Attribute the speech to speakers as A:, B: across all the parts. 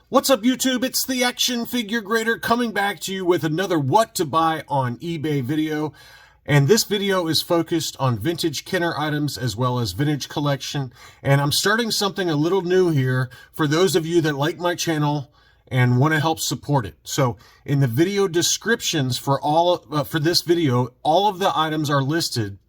A: What's up, YouTube? It's the Action Figure Grader coming back to you with another What to Buy on eBay video. And this video is focused on vintage Kenner items as well as vintage collection. And I'm starting something a little new here for those of you that like my channel and want to help support it. So in the video descriptions for this video, all of the items are listed.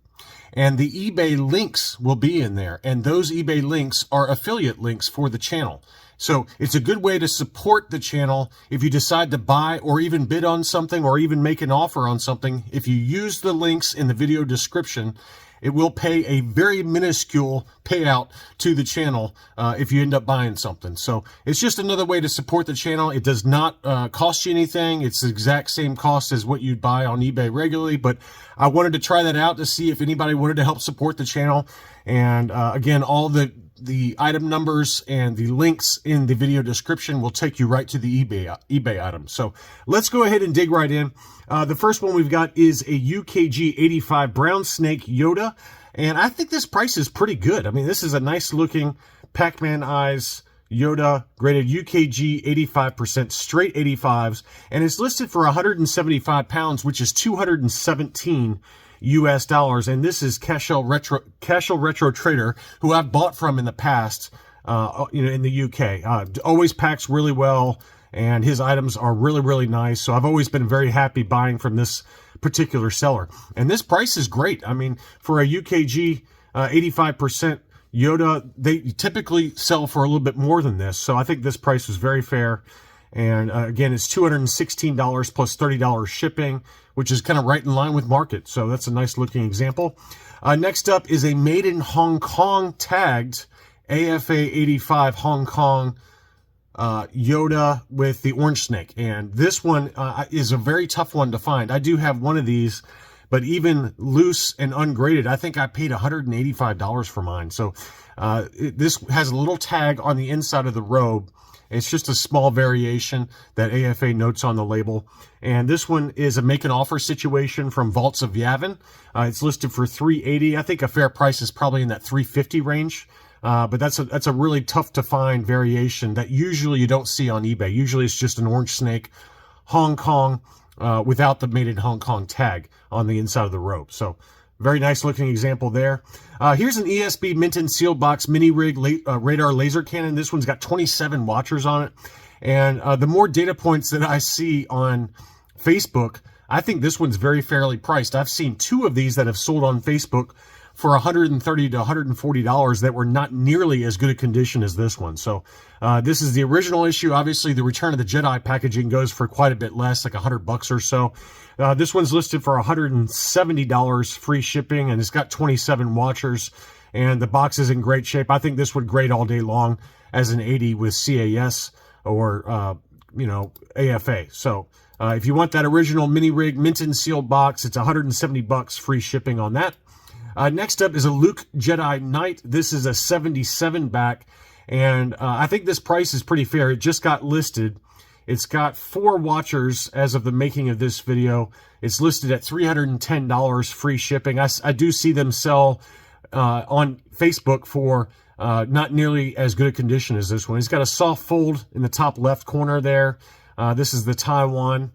A: And the eBay links will be in there. And those eBay links are affiliate links for the channel. So it's a good way to support the channel if you decide to buy or even bid on something or even make an offer on something. If you use the links in the video description, it will pay a very minuscule payout to the channel if you end up buying something. So it's just another way to support the channel. It does not cost you anything. It's the exact same cost as what you'd buy on eBay regularly, but I wanted to try that out to see if anybody wanted to help support the channel. And again, all the item numbers and the links in the video description will take you right to the eBay item. So let's go ahead and dig right in. The first one we've got is a UKG 85 Brown Snake Yoda. And I think this price is pretty good. I mean, this is a nice looking Pac-Man eyes Yoda graded UKG 85% straight 85s. And it's listed for 175 pounds, which is 217 US dollars, and this is Cashel Retro Trader, who I've bought from in the past, in the UK. Always packs really well, and his items are really, really nice. So I've always been very happy buying from this particular seller. And this price is great. I mean, for a UKG 85% Yoda, they typically sell for a little bit more than this. So I think this price was very fair. And again, it's $216 plus $30 shipping, which is kind of right in line with market. So that's a nice looking example. Next up is a made in Hong Kong tagged AFA 85 Hong Kong Yoda with the orange snake. And this one is a very tough one to find. I do have one of these, but even loose and ungraded, I think I paid $185 for mine. So this has a little tag on the inside of the robe. It's just a small variation that AFA notes on the label. And this one is a make an offer situation from Vaults of Yavin. It's listed for $380. I think a fair price is probably in that $350 range. But that's a really tough to find variation that usually you don't see on eBay. Usually it's just an orange snake, Hong Kong, without the made in Hong Kong tag on the inside of the robe. So very nice looking example there. Here's an ESB mint and sealed box mini rig radar laser cannon. This one's got 27 watchers on it. And the more data points that I see on Facebook, I think this one's very fairly priced. I've seen two of these that have sold on Facebook for $130 to $140 that were not nearly as good a condition as this one. So this is the original issue. Obviously, the Return of the Jedi packaging goes for quite a bit less, like $100 or so. This one's listed for $170 free shipping, and it's got 27 watchers, and the box is in great shape. I think this would grade all day long as an 80 with CAS or, AFA. So if you want that original mini rig mint and sealed box, it's $170 free shipping on that. Next up is a Luke Jedi Knight. This is a 77 back, and I think this price is pretty fair. It just got listed. It's got 4 watchers as of the making of this video. It's listed at $310 free shipping. I do see them sell on Facebook for not nearly as good a condition as this one. It's got a soft fold in the top left corner there. This is the Taiwan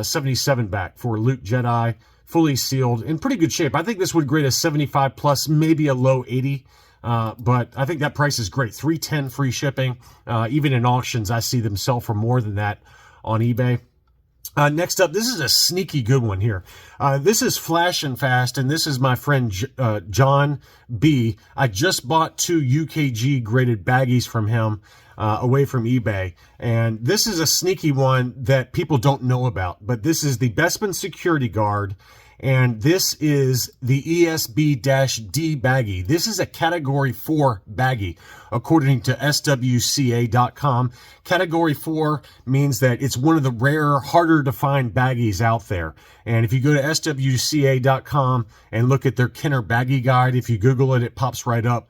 A: 77 back for Luke Jedi. Fully sealed, in pretty good shape. I think this would grade a 75 plus, maybe a low 80. But I think that price is great. $310 free shipping. Even in auctions, I see them sell for more than that on eBay. Next up, this is a sneaky good one here. This is Flash and Fast, and this is my friend John B. I just bought 2 UKG graded baggies from him away from eBay. And this is a sneaky one that people don't know about. But this is the Bestman Security Guard. And this is the ESB-D baggie. This is a Category 4 baggie, according to SWCA.com. Category 4 means that it's one of the rarer, harder to find baggies out there. And if you go to SWCA.com and look at their Kenner baggie guide, if you Google it, it pops right up.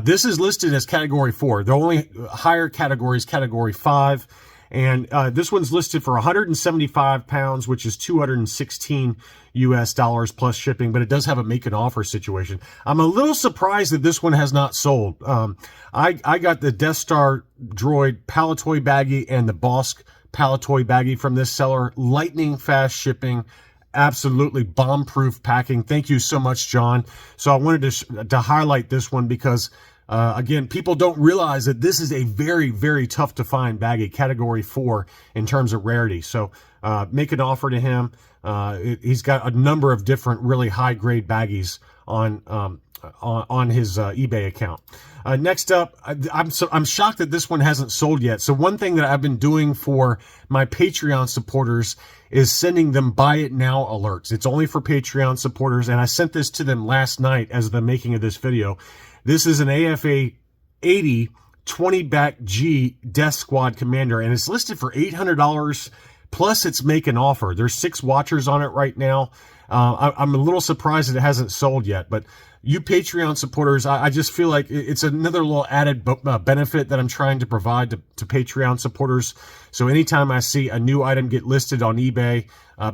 A: This is listed as Category 4. The only higher category is Category 5. And this one's listed for 175 pounds, which is $216 US plus shipping, but it does have a make an offer situation. I'm a little surprised that this one has not sold. I got the Death Star droid Palatoy baggie and the Bosk Palatoy baggie from this seller. Lightning fast shipping. Absolutely bomb-proof packing. Thank you so much, John. So I wanted to highlight this one because, again, people don't realize that this is a very, very tough to find baggie, category 4 in terms of rarity. So make an offer to him. He's got a number of different really high-grade baggies on his eBay account. Next up, I'm shocked that this one hasn't sold yet. So one thing that I've been doing for my Patreon supporters is sending them buy it now alerts. It's only for Patreon supporters, and I sent this to them last night as the making of this video. This is an AFA 80 20-back G Death Squad Commander, and it's listed for $800 plus it's make an offer. There's 6 watchers on it right now. I'm a little surprised that it hasn't sold yet, but you Patreon supporters, I just feel like it's another little added benefit that I'm trying to provide to Patreon supporters. So anytime I see a new item get listed on eBay,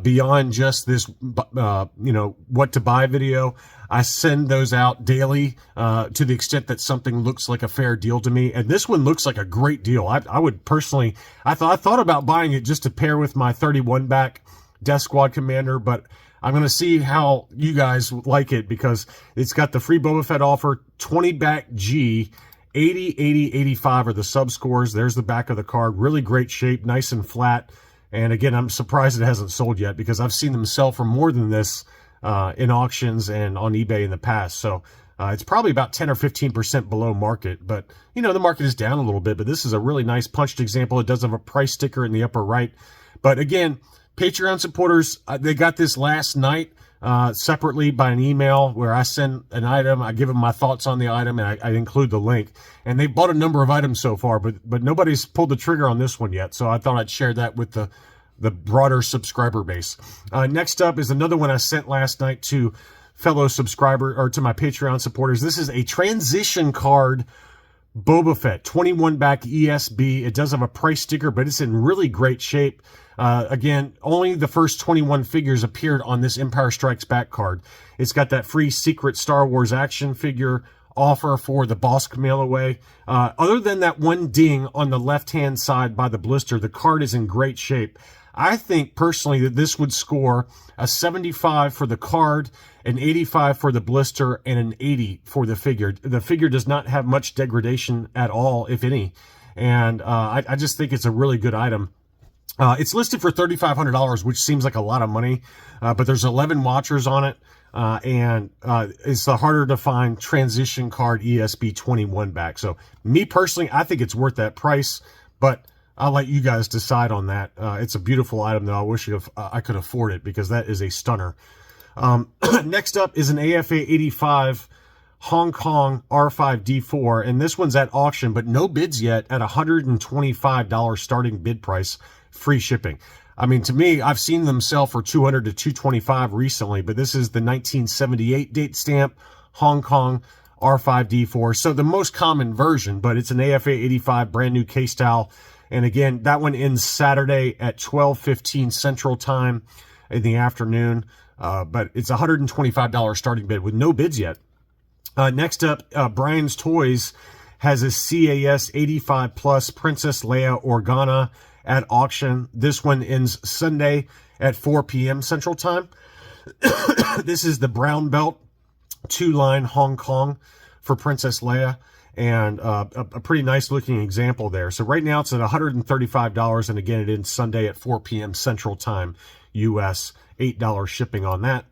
A: beyond just this, what to buy video, I send those out daily to the extent that something looks like a fair deal to me. And this one looks like a great deal. I would personally, I thought about buying it just to pair with my 31 back Death Squad Commander, but I'm going to see how you guys like it because it's got the free Boba Fett offer, 20 back G, 80, 80, 85 are the sub scores. There's the back of the card. Really great shape, nice and flat. And again, I'm surprised it hasn't sold yet because I've seen them sell for more than this in auctions and on eBay in the past. So it's probably about 10 or 15% below market. But, the market is down a little bit. But this is a really nice punched example. It does have a price sticker in the upper right. But again, Patreon supporters, they got this last night separately by an email where I send an item, I give them my thoughts on the item, and I include the link. And they bought a number of items so far, but nobody's pulled the trigger on this one yet. So I thought I'd share that with the broader subscriber base. Next up is another one I sent last night to fellow subscriber or to my Patreon supporters. This is a transition card Boba Fett, 21 back ESB. It does have a price sticker, but it's in really great shape. Again, only the first 21 figures appeared on this Empire Strikes Back card. It's got that free secret Star Wars action figure offer for the Bosk mail away. Other than that one ding on the left-hand side by the blister, the card is in great shape. I think personally that this would score a 75 for the card, an 85 for the blister, and an 80 for the figure. The figure does not have much degradation at all, if any. And I just think it's a really good item. It's listed for $3,500, which seems like a lot of money, but there's 11 watchers on it, and it's the harder to find transition card ESB 21 back. So me personally, I think it's worth that price, but I'll let you guys decide on that. It's a beautiful item, though. I wish I could afford it because that is a stunner. Next up is an AFA 85 Hong Kong R5D4, and this one's at auction, but no bids yet at $125 starting bid price, free shipping. I mean, to me, I've seen them sell for $200 to $225 recently, but this is the 1978 date stamp Hong Kong R5D4. So the most common version, but it's an AFA 85 brand new case style. And again, that one ends Saturday at 12:15 Central Time in the afternoon. But it's $125 starting bid with no bids yet. Next up, Brian's Toys has a CAS 85 Plus Princess Leia Organa at auction. This one ends Sunday at 4 p.m. Central Time. This is the brown belt 2-line Hong Kong for Princess Leia, and a pretty nice looking example there. So right now it's at $135, and again, it ends Sunday at 4 p.m. Central Time, US, $8 shipping on that.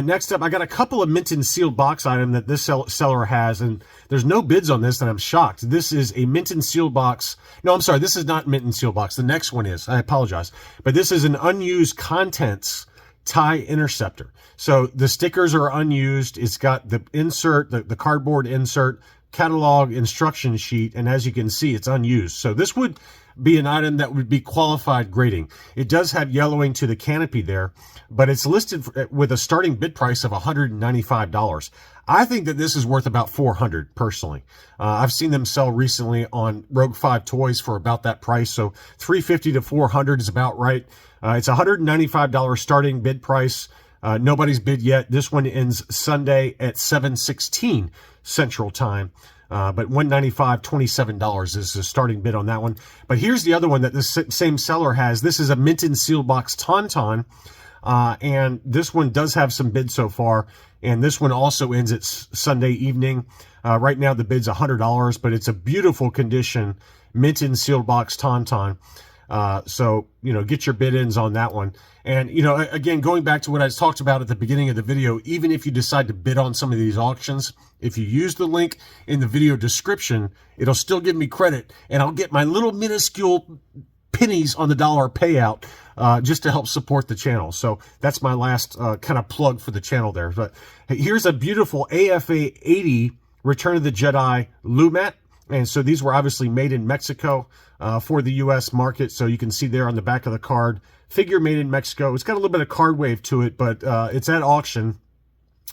A: Next up, I got a couple of mint and sealed box item that this seller has, and there's no bids on this, and I'm shocked. This is a mint and sealed box. No, I'm sorry, this is not mint and sealed box. The next one is. I apologize. But this is an unused contents TIE Interceptor. So the stickers are unused. It's got the insert, the cardboard insert, catalog instruction sheet, and as you can see, it's unused. So this would be an item that would be qualified grading. It does have yellowing to the canopy there, but it's listed with a starting bid price of $195. I think that this is worth about $400 personally. I've seen them sell recently on Rogue 5 Toys for about that price, so $350 to $400 is about right. It's $195 starting bid price. Nobody's bid yet. This one ends Sunday at 7:16 Central Time. But $195, $27 is the starting bid on that one. But here's the other one that this same seller has. This is a mint and sealed box Tauntaun. And this one does have some bids so far. And this one also ends at Sunday evening. Right now the bid's $100, but it's a beautiful condition mint and sealed box Tauntaun. So, get your bid-ins on that one. And, again, going back to what I talked about at the beginning of the video, even if you decide to bid on some of these auctions, if you use the link in the video description, it'll still give me credit, and I'll get my little minuscule pennies on the dollar payout just to help support the channel. So that's my last kind of plug for the channel there. But here's a beautiful AFA 80 Return of the Jedi Lumat. And so these were obviously made in Mexico for the U.S. market. So you can see there on the back of the card, figure made in Mexico. It's got a little bit of card wave to it, but it's at auction.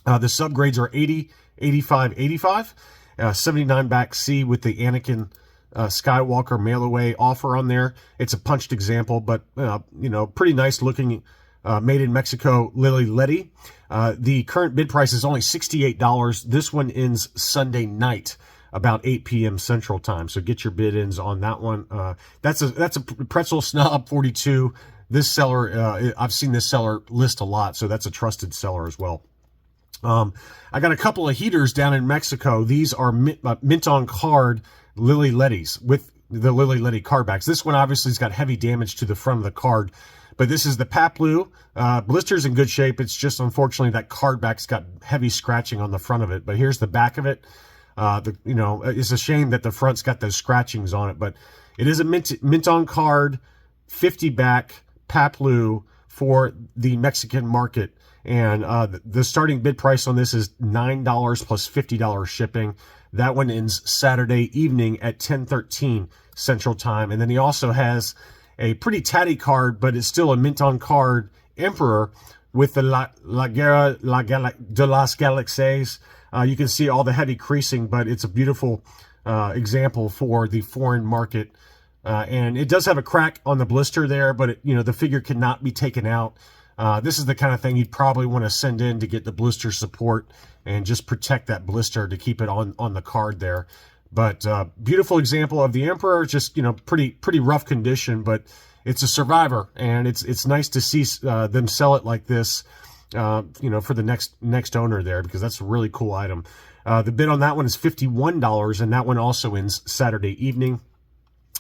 A: The subgrades are 80, 85, 85, 79 back C with the Anakin Skywalker mail-away offer on there. It's a punched example, but, pretty nice looking made in Mexico Lily Letty. The current bid price is only $68. This one ends Sunday night, about 8 p.m. Central Time. So get your bid-ins on that one. That's a Pretzel Snob 42. This seller, I've seen this seller list a lot, so that's a trusted seller as well. I got a couple of heaters down in Mexico. These are mint on card Lily Letties with the Lily Letty card backs. This one obviously has got heavy damage to the front of the card, but this is the Paplu. Blister's in good shape. It's just unfortunately that card back's got heavy scratching on the front of it. But here's the back of it. It's a shame that the front's got those scratchings on it, but it is a mint on card 50 back Paplu for the Mexican market. And the starting bid price on this is $9 plus $50 shipping. That one ends Saturday evening at 10:13 Central Time. And then he also has a pretty tatty card, but it's still a mint on card Emperor with the La Guerra de las Galaxies. You can see all the heavy creasing, but it's a beautiful example for the foreign market. And it does have a crack on the blister there, but the figure cannot be taken out. This is the kind of thing you'd probably want to send in to get the blister support and just protect that blister to keep it on the card there. But beautiful example of the Emperor, just pretty rough condition, but it's a survivor, and it's nice to see them sell it like this. For the next owner there, because that's a really cool item. The bid on that one is $51, and that one also ends Saturday evening.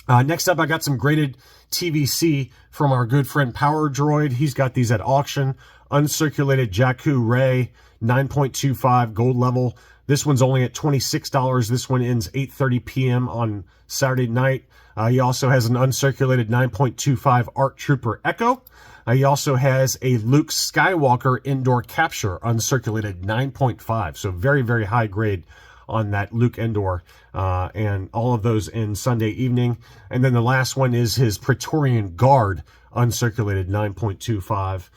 A: Next up, I got some graded TVC from our good friend Power Droid. He's got these at auction. Uncirculated Jakku Ray, 9.25 gold level. This one's only at $26. This one ends 8:30 p.m. on Saturday night. He also has an uncirculated 9.25 ARC Trooper Echo. He also has a Luke Skywalker Indoor Capture uncirculated 9.5. So very, very high grade on that Luke Endor. And all of those in Sunday evening. And then the last one is his Praetorian Guard uncirculated 9.25.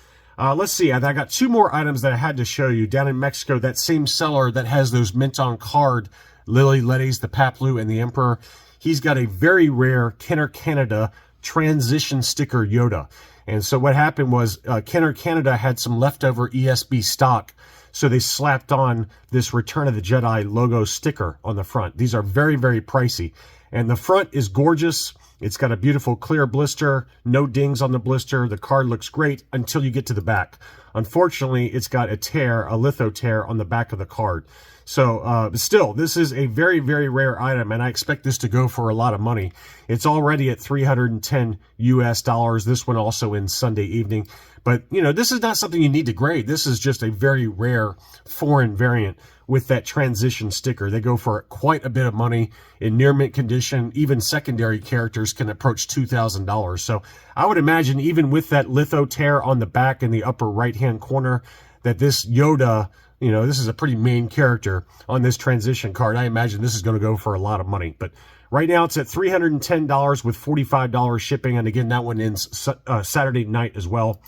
A: Let's see. I got two more items that I had to show you. Down in Mexico, that same seller that has those mint on card Lily Letties, the Paplu, and the Emperor, he's got a very rare Kenner Canada transition sticker Yoda. And so what happened was Kenner Canada had some leftover ESB stock, so they slapped on this Return of the Jedi logo sticker on the front. These are very, very pricey. And the front is gorgeous. It's got a beautiful clear blister, no dings on the blister. The card looks great until you get to the back. Unfortunately, it's got a tear, a litho tear on the back of the card. So still, this is a very, very rare item, and I expect this to go for a lot of money. It's already at $310 US. This one also ends Sunday evening. But, this is not something you need to grade. This is just a very rare foreign variant with that transition sticker. They go for quite a bit of money in near mint condition. Even secondary characters can approach $2,000. So I would imagine even with that litho tear on the back in the upper right-hand corner, that this Yoda, You know, this is a pretty main character on this transition card. I imagine this is going to go for a lot of money. But right now it's at $310 with $45 shipping. And again, that one ends Saturday night as well.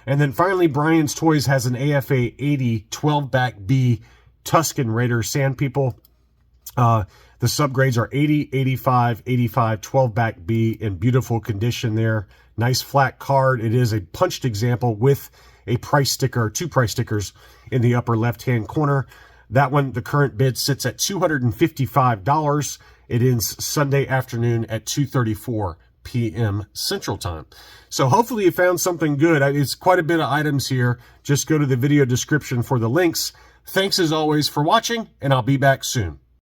A: And then finally, Brian's Toys has an AFA 80 12-back B Tuscan Raider Sand People. The subgrades are 80, 85, 85, 12-back B in beautiful condition there. Nice flat card. It is a punched example with a price sticker, 2 price stickers in the upper left-hand corner. That one, the current bid sits at $255. It ends Sunday afternoon at 2:34 p.m. Central Time. So hopefully you found something good. It's quite a bit of items here. Just go to the video description for the links. Thanks as always for watching, and I'll be back soon.